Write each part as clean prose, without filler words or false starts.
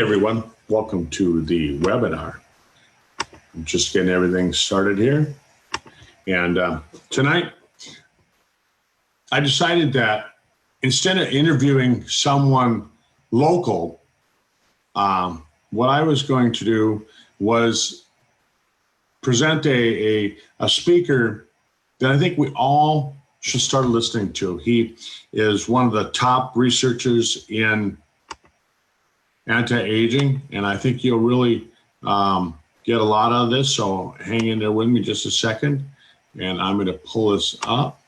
Everyone, welcome to the webinar. I'm just getting everything started here. And tonight, I decided that instead of interviewing someone local, what I was going to do was present a speaker that I think we all should start listening to. He is one of the top researchers in anti-aging, and I think you'll really get a lot out of this, so hang in there with me just a second, and I'm going to pull this up.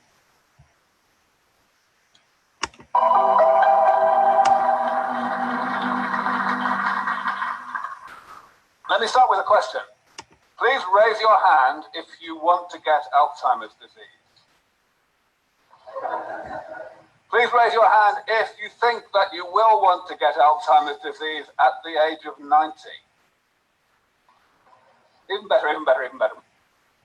Let me start with a question. Please raise your hand if you want to get Alzheimer's disease. Please raise your hand if you think that you will want to get Alzheimer's disease at the age of 90. Even better, even better, even better.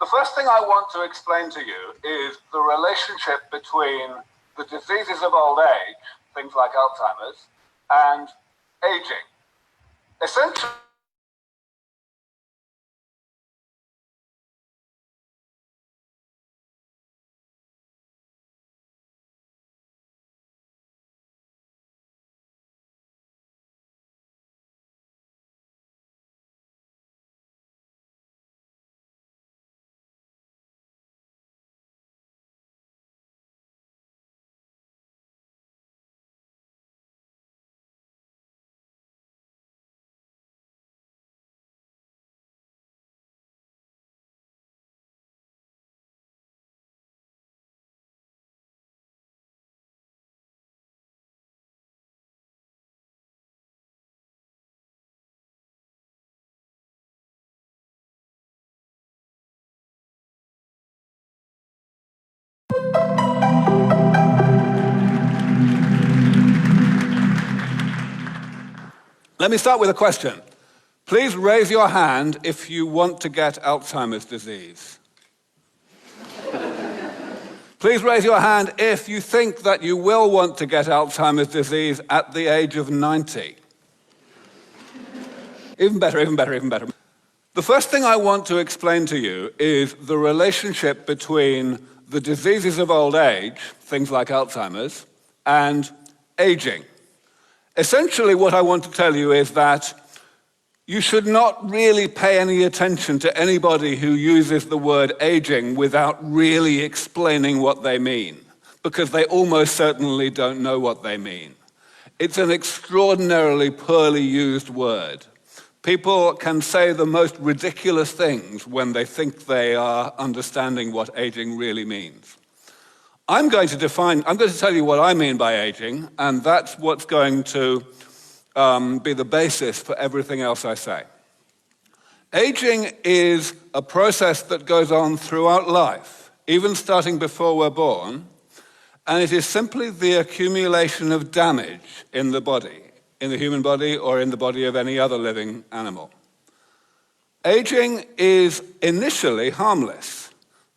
The first thing I want to explain to you is the relationship between the diseases of old age, things like Alzheimer's, and aging. Essentially, let me start with a question. Please raise your hand if you want to get Alzheimer's disease. Please raise your hand if you think that you will want to get Alzheimer's disease at the age of 90. Even better, even better, even better. The first thing I want to explain to you is the relationship between the diseases of old age, things like Alzheimer's, and aging. Essentially, what I want to tell you is that you should not really pay any attention to anybody who uses the word aging without really explaining what they mean, because they almost certainly don't know what they mean. It's an extraordinarily poorly used word. People can say the most ridiculous things when they think they are understanding what aging really means. I'm going to tell you what I mean by aging, and that's what's going to be the basis for everything else I say. Aging is a process that goes on throughout life, even starting before we're born, and it is simply the accumulation of damage in the body, in the human body or in the body of any other living animal. Aging is initially harmless.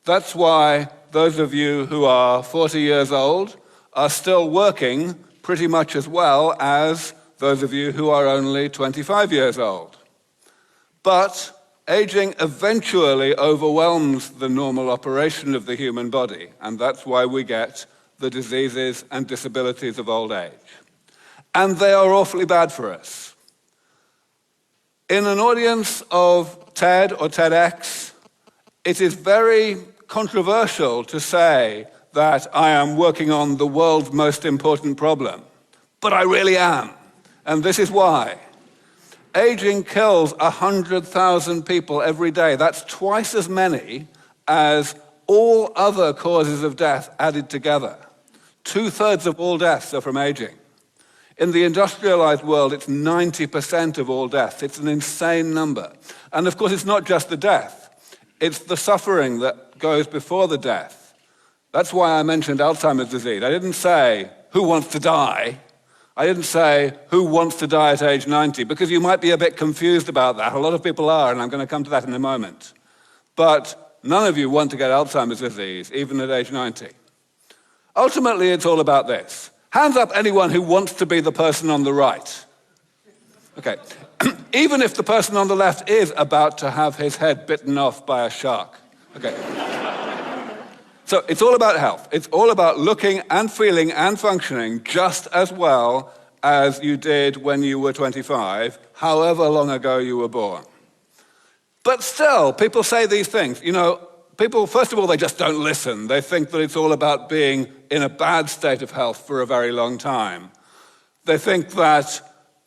That's why those of you who are 40 years old are still working pretty much as well as those of you who are only 25 years old. But aging eventually overwhelms the normal operation of the human body, and that's why we get the diseases and disabilities of old age. And they are awfully bad for us. In an audience of TED or TEDx, it is very controversial to say that I am working on the world's most important problem, but I really am, and this is why. Aging kills 100,000 people every day. That's twice as many as all other causes of death added together. 2/3 of all deaths are from aging. In the industrialized world, it's 90% of all deaths. It's an insane number. And of course, it's not just the death. It's the suffering that goes before the death. That's why I mentioned Alzheimer's disease. I didn't say, who wants to die? I didn't say, who wants to die at age 90? Because you might be a bit confused about that. A lot of people are, and I'm going to come to that in a moment. But none of you want to get Alzheimer's disease, even at age 90. Ultimately, it's all about this. Hands up anyone who wants to be the person on the right. Okay. Even if the person on the left is about to have his head bitten off by a shark. Okay. So it's all about health. It's all about looking and feeling and functioning just as well as you did when you were 25, however long ago you were born. But still, people say these things. You know, people, first of all, they just don't listen. They think that it's all about being in a bad state of health for a very long time. They think that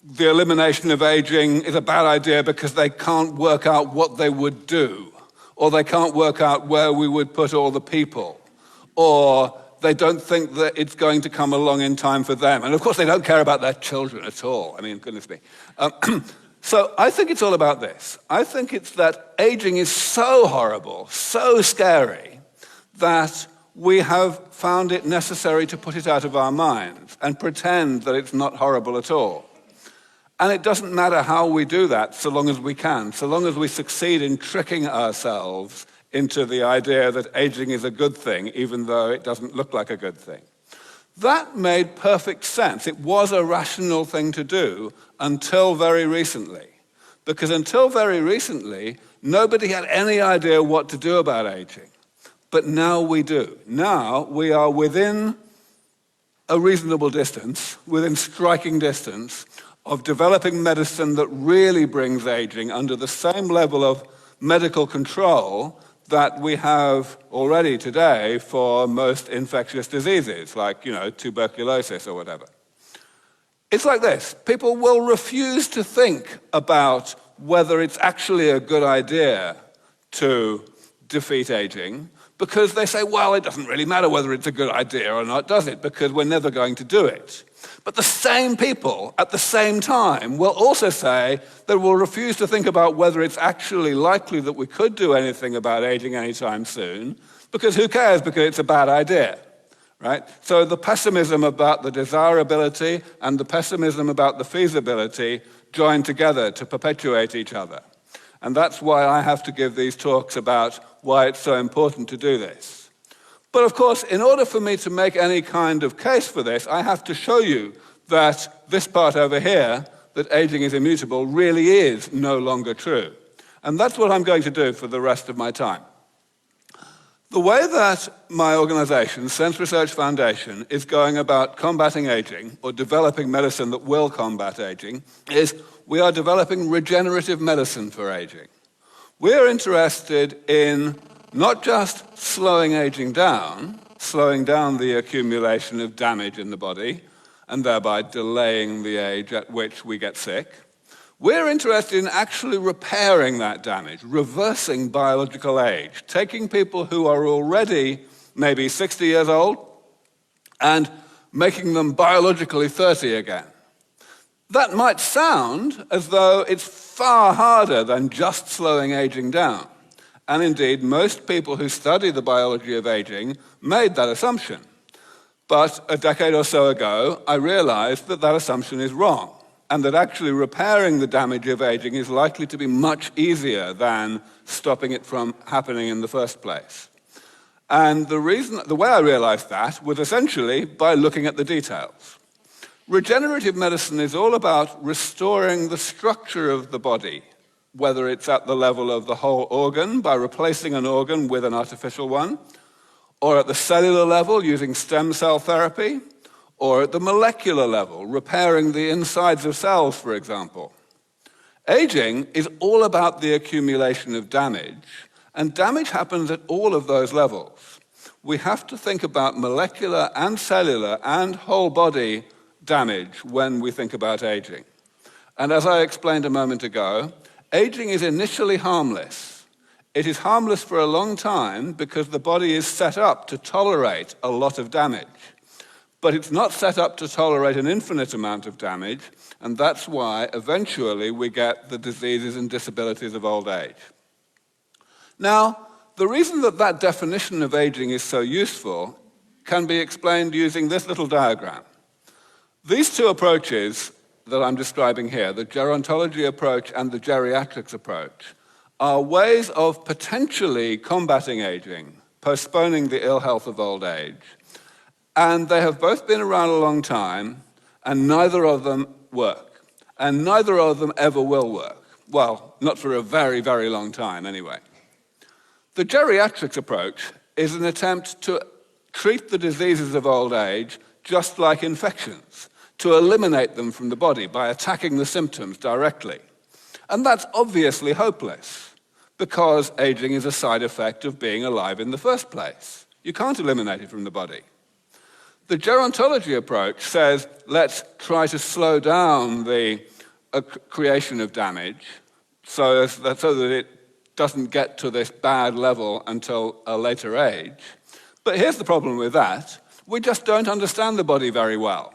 the elimination of aging is a bad idea because they can't work out what they would do, or they can't work out where we would put all the people, or they don't think that it's going to come along in time for them. And of course, they don't care about their children at all. I mean, goodness me. So I think it's all about this. I think it's that aging is so horrible, so scary, that we have found it necessary to put it out of our minds and pretend that it's not horrible at all. And it doesn't matter how we do that, so long as we can, so long as we succeed in tricking ourselves into the idea that aging is a good thing, even though it doesn't look like a good thing. That made perfect sense. It was a rational thing to do until very recently. Because until very recently, nobody had any idea what to do about aging. But now we do. Now we are within a reasonable distance, within striking distance, of developing medicine that really brings aging under the same level of medical control that we have already today for most infectious diseases, like, tuberculosis or whatever. It's like this. People will refuse to think about whether it's actually a good idea to defeat aging because they say, well, it doesn't really matter whether it's a good idea or not, does it? Because we're never going to do it. But the same people at the same time will also say that we'll refuse to think about whether it's actually likely that we could do anything about aging anytime soon, because who cares, because it's a bad idea, right? So the pessimism about the desirability and the pessimism about the feasibility join together to perpetuate each other. And that's why I have to give these talks about why it's so important to do this. But of course, in order for me to make any kind of case for this, I have to show you that this part over here, that aging is immutable, really is no longer true. And that's what I'm going to do for the rest of my time. The way that my organization, Sense Research Foundation, is going about combating aging, or developing medicine that will combat aging, is we are developing regenerative medicine for aging. We're interested in not just slowing aging down, slowing down the accumulation of damage in the body, and thereby delaying the age at which we get sick. We're interested in actually repairing that damage, reversing biological age, taking people who are already maybe 60 years old and making them biologically 30 again. That might sound as though it's far harder than just slowing aging down. And indeed, most people who study the biology of aging made that assumption. But a decade or so ago, I realized that that assumption is wrong, and that actually repairing the damage of aging is likely to be much easier than stopping it from happening in the first place. And the way I realized that was essentially by looking at the details. Regenerative medicine is all about restoring the structure of the body, whether it's at the level of the whole organ by replacing an organ with an artificial one, or at the cellular level using stem cell therapy, or at the molecular level, repairing the insides of cells, for example. Aging is all about the accumulation of damage, and damage happens at all of those levels. We have to think about molecular and cellular and whole body damage when we think about aging. And as I explained a moment ago, aging is initially harmless. It is harmless for a long time because the body is set up to tolerate a lot of damage. But it's not set up to tolerate an infinite amount of damage, and that's why eventually we get the diseases and disabilities of old age. Now, the reason that that definition of aging is so useful can be explained using this little diagram. These two approaches that I'm describing here, the gerontology approach and the geriatrics approach, are ways of potentially combating aging, postponing the ill health of old age. And they have both been around a long time, and neither of them work. and neither of them ever will work. Well, not for a very, very long time anyway. The geriatrics approach is an attempt to treat the diseases of old age just like infections, to eliminate them from the body by attacking the symptoms directly. And that's obviously hopeless, because aging is a side effect of being alive in the first place. You can't eliminate it from the body. The gerontology approach says, let's try to slow down the creation of damage so that it doesn't get to this bad level until a later age. But here's the problem with that. We just don't understand the body very well.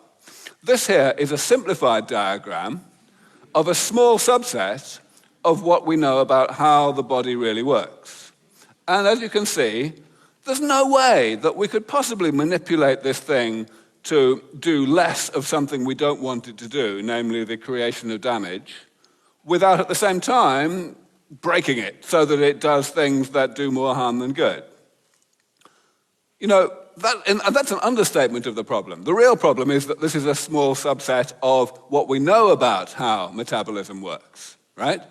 This here is a simplified diagram of a small subset of what we know about how the body really works. And as you can see, there's no way that we could possibly manipulate this thing to do less of something we don't want it to do, namely the creation of damage, without at the same time breaking it so that it does things that do more harm than good. You know, that's an understatement of the problem. The real problem is that this is a small subset of what we know about how metabolism works, right?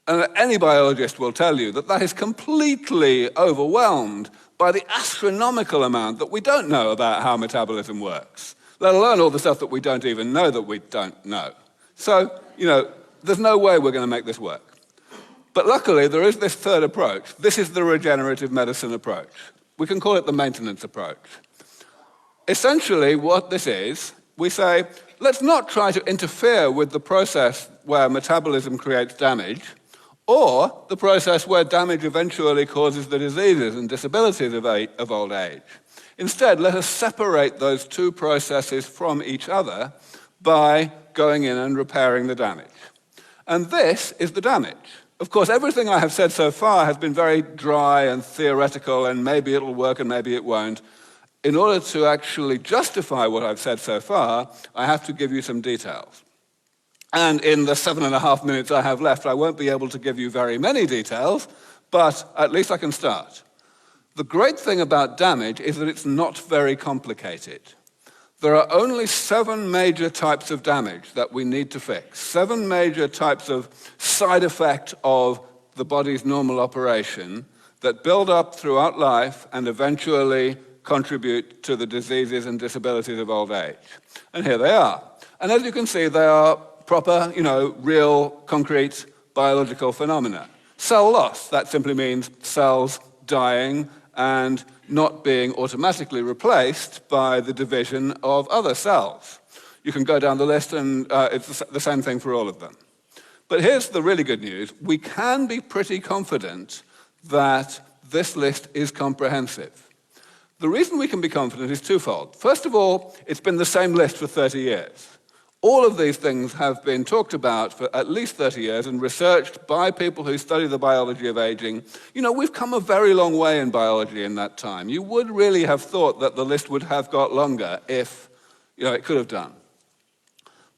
And any biologist will tell you that that is completely overwhelmed by the astronomical amount that we don't know about how metabolism works, let alone all the stuff that we don't even know that we don't know. So, you know, there's no way we're going to make this work. But luckily, there is this third approach. This is the regenerative medicine approach. We can call it the maintenance approach. Essentially, what this is, we say, let's not try to interfere with the process where metabolism creates damage, or the process where damage eventually causes the diseases and disabilities of old age. Instead, let us separate those two processes from each other by going in and repairing the damage. And this is the damage. Of course, everything I have said so far has been very dry and theoretical, and maybe it'll work and maybe it won't. In order to actually justify what I've said so far, I have to give you some details. And in the 7.5 minutes I have left, I won't be able to give you very many details, but at least I can start. The great thing about damage is that it's not very complicated. There are only 7 major types of damage that we need to fix. 7 major types of side effect of the body's normal operation that build up throughout life and eventually contribute to the diseases and disabilities of old age. And here they are. And as you can see, they are proper, real, concrete biological phenomena. Cell loss, that simply means cells dying and not being automatically replaced by the division of other cells. You can go down the list and it's the same thing for all of them. But here's the really good news. We can be pretty confident that this list is comprehensive. The reason we can be confident is twofold. First of all, it's been the same list for 30 years. All of these things have been talked about for at least 30 years and researched by people who study the biology of aging. We've come a very long way in biology in that time. You would really have thought that the list would have got longer if, it could have done.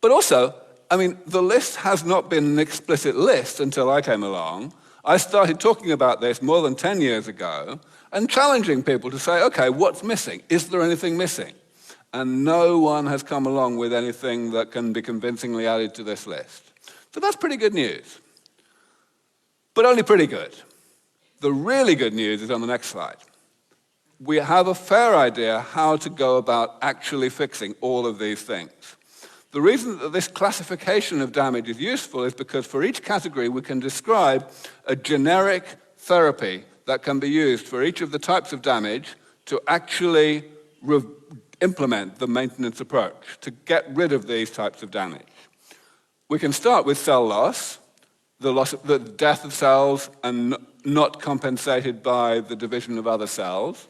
But also, the list has not been an explicit list until I came along. I started talking about this more than 10 years ago and challenging people to say, okay, what's missing? Is there anything missing? And no one has come along with anything that can be convincingly added to this list. So that's pretty good news. But only pretty good. The really good news is on the next slide. We have a fair idea how to go about actually fixing all of these things. The reason that this classification of damage is useful is because for each category we can describe a generic therapy that can be used for each of the types of damage to actually implement the maintenance approach to get rid of these types of damage. We can start with cell loss, the death of cells and not compensated by the division of other cells.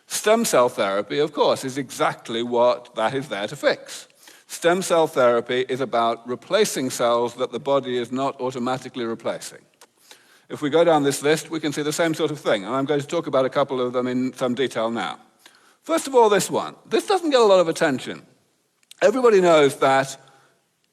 Stem cell therapy, of course, is exactly what that is there to fix. Stem cell therapy is about replacing cells that the body is not automatically replacing. If we go down this list, we can see the same sort of thing, and I'm going to talk about a couple of them in some detail now. First of all, this one. This doesn't get a lot of attention. Everybody knows that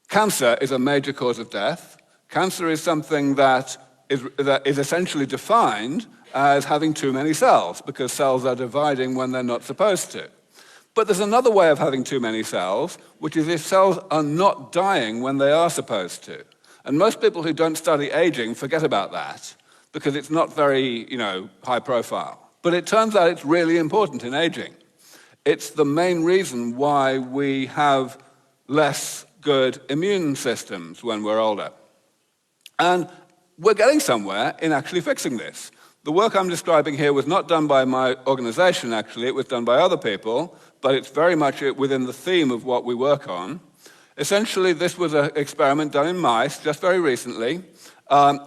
cancer is a major cause of death. Cancer is something that is essentially defined as having too many cells, because cells are dividing when they're not supposed to. But there's another way of having too many cells, which is if cells are not dying when they are supposed to. And most people who don't study aging forget about that because it's not very, high profile. But it turns out it's really important in aging. It's the main reason why we have less good immune systems when we're older. And we're getting somewhere in actually fixing this. The work I'm describing here was not done by my organization, actually. It was done by other people, but it's very much within the theme of what we work on. Essentially, this was an experiment done in mice just very recently,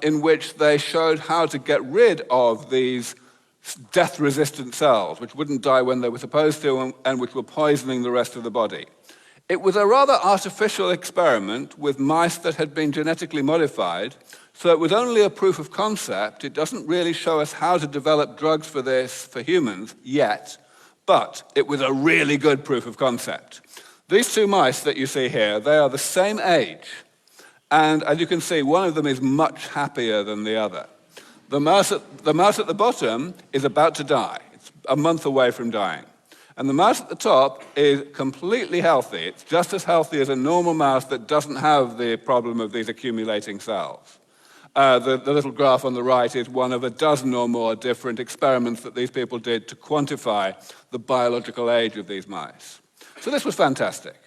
in which they showed how to get rid of these death-resistant cells, which wouldn't die when they were supposed to and which were poisoning the rest of the body. It was a rather artificial experiment with mice that had been genetically modified, so it was only a proof of concept. It doesn't really show us how to develop drugs for this for humans yet, but it was a really good proof of concept. These two mice that you see here, they are the same age, and as you can see, one of them is much happier than the other. The mouse at the bottom is about to die. It's a month away from dying. And the mouse at the top is completely healthy. It's just as healthy as a normal mouse that doesn't have the problem of these accumulating cells. The little graph on the right is one of a dozen or more different experiments that these people did to quantify the biological age of these mice. So this was fantastic.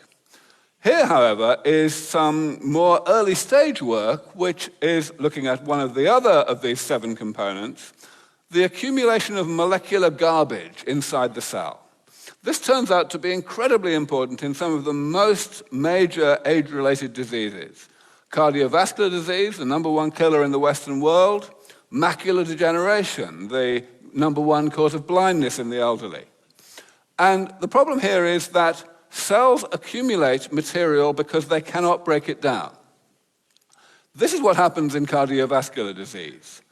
Here, however, is some more early stage work, which is looking at one of the other of these 7 components, the accumulation of molecular garbage inside the cell. This turns out to be incredibly important in some of the most major age-related diseases. Cardiovascular disease, the #1 killer in the Western world, macular degeneration, the #1 cause of blindness in the elderly. And the problem here is that cells accumulate material because they cannot break it down. This is what happens in cardiovascular disease.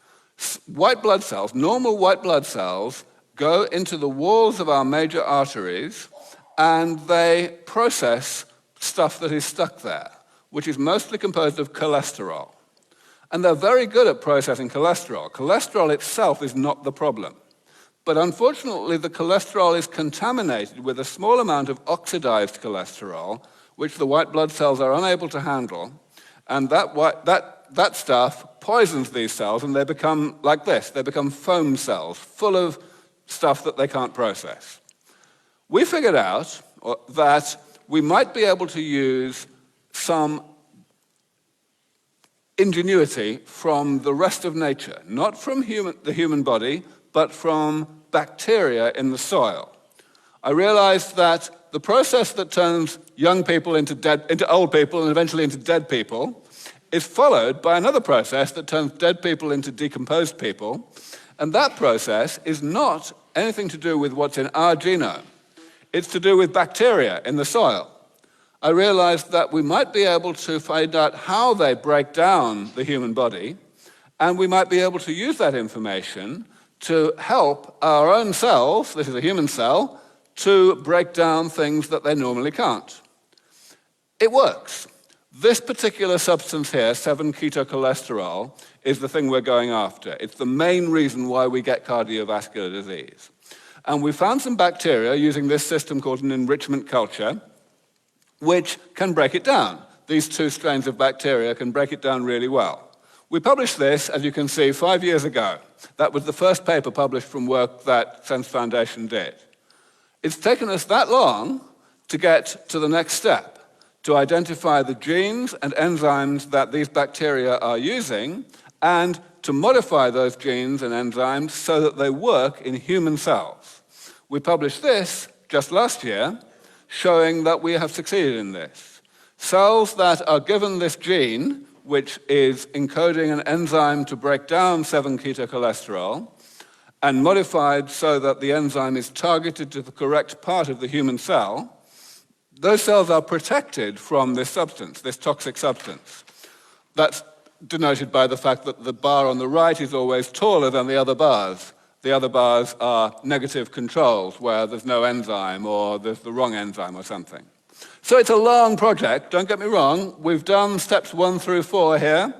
White blood cells, normal white blood cells, go into the walls of our major arteries and they process stuff that is stuck there, which is mostly composed of cholesterol. And they're very good at processing cholesterol. Cholesterol itself is not the problem. But unfortunately, the cholesterol is contaminated with a small amount of oxidized cholesterol, which the white blood cells are unable to handle. And that stuff poisons these cells, and they become like this. They become foam cells, full of stuff that they can't process. We figured out that we might be able to use some ingenuity from the rest of nature, not from the human body, but from bacteria in the soil. I realized that the process that turns young people into old people and eventually into dead people is followed by another process that turns dead people into decomposed people, and that process is not anything to do with what's in our genome. It's to do with bacteria in the soil. I realized that we might be able to find out how they break down the human body, and we might be able to use that information to help our own cells, this is a human cell, to break down things that they normally can't. It works. This particular substance here, 7-ketocholesterol, is the thing we're going after. It's the main reason why we get cardiovascular disease. And we found some bacteria using this system called an enrichment culture, which can break it down. These 2 strains of bacteria can break it down really well. We published this, as you can see, 5 years ago. That was the first paper published from work that Sense Foundation did. It's taken us that long to get to the next step, to identify the genes and enzymes that these bacteria are using, and to modify those genes and enzymes so that they work in human cells. We published this just last year, showing that we have succeeded in this. Cells that are given this gene, which is encoding an enzyme to break down 7-ketocholesterol, and modified so that the enzyme is targeted to the correct part of the human cell, those cells are protected from this substance, this toxic substance. That's denoted by the fact that the bar on the right is always taller than the other bars. The other bars are negative controls, where there's no enzyme or there's the wrong enzyme or something. So it's a long project, don't get me wrong. We've done steps 1 through 4 here.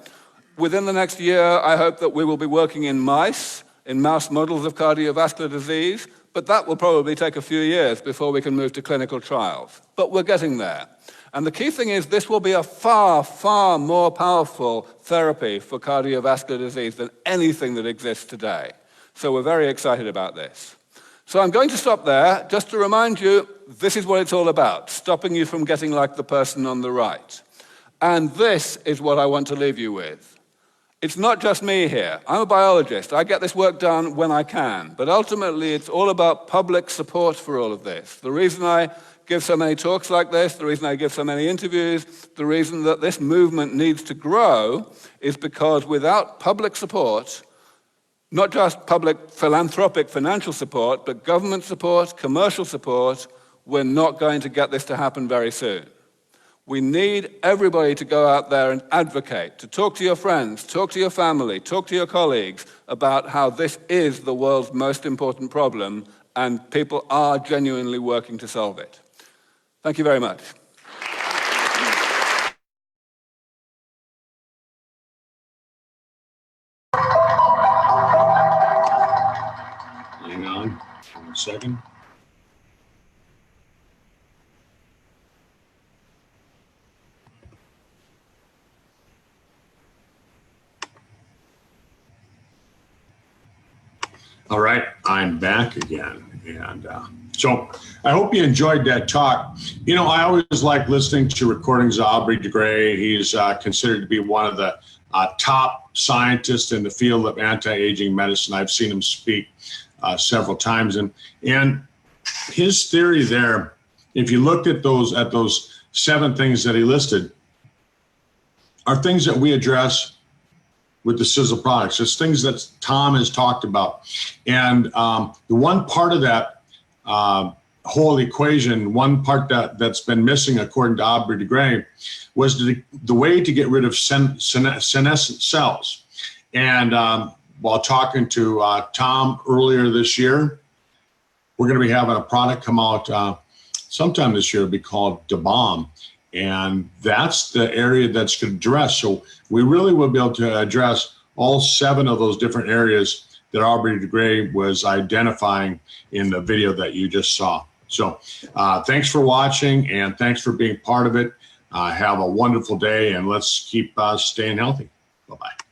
Within the next year, I hope that we will be working in mice, in mouse models of cardiovascular disease, But that will probably take a few years before we can move to clinical trials. But we're getting there. And the key thing is this will be a far, far more powerful therapy for cardiovascular disease than anything that exists today. So we're very excited about this. So I'm going to stop there just to remind you, this is what it's all about, stopping you from getting like the person on the right. And this is what I want to leave you with. It's not just me here. I'm a biologist. I get this work done when I can. But ultimately, it's all about public support for all of this. The reason I give so many talks like this, the reason I give so many interviews, the reason that this movement needs to grow is because without public support, not just public philanthropic financial support, but government support, commercial support, we're not going to get this to happen very soon. We need everybody to go out there and advocate, to talk to your friends, talk to your family, talk to your colleagues about how this is the world's most important problem and people are genuinely working to solve it. Thank you very much. Hang on 1 second. All right, I'm back again. And so I hope you enjoyed that talk. You know, I always like listening to recordings of Aubrey de Grey. He's considered to be one of the top scientists in the field of anti-aging medicine. I've seen him speak several times. And his theory there, if you looked at those 7 things that he listed, are things that we address with the Sizzle products. It's things that Tom has talked about. And the one part of that whole equation, one part that's been missing, according to Aubrey de Grey, was the way to get rid of senescent cells. And while talking to Tom earlier this year, we're going to be having a product come out sometime this year. It'll be called DeBomb. And that's the area that's going to address. So we really will be able to address all 7 of those different areas that Aubrey de Grey was identifying in the video that you just saw. So thanks for watching and thanks for being part of it. Have a wonderful day and let's keep staying healthy. Bye-bye.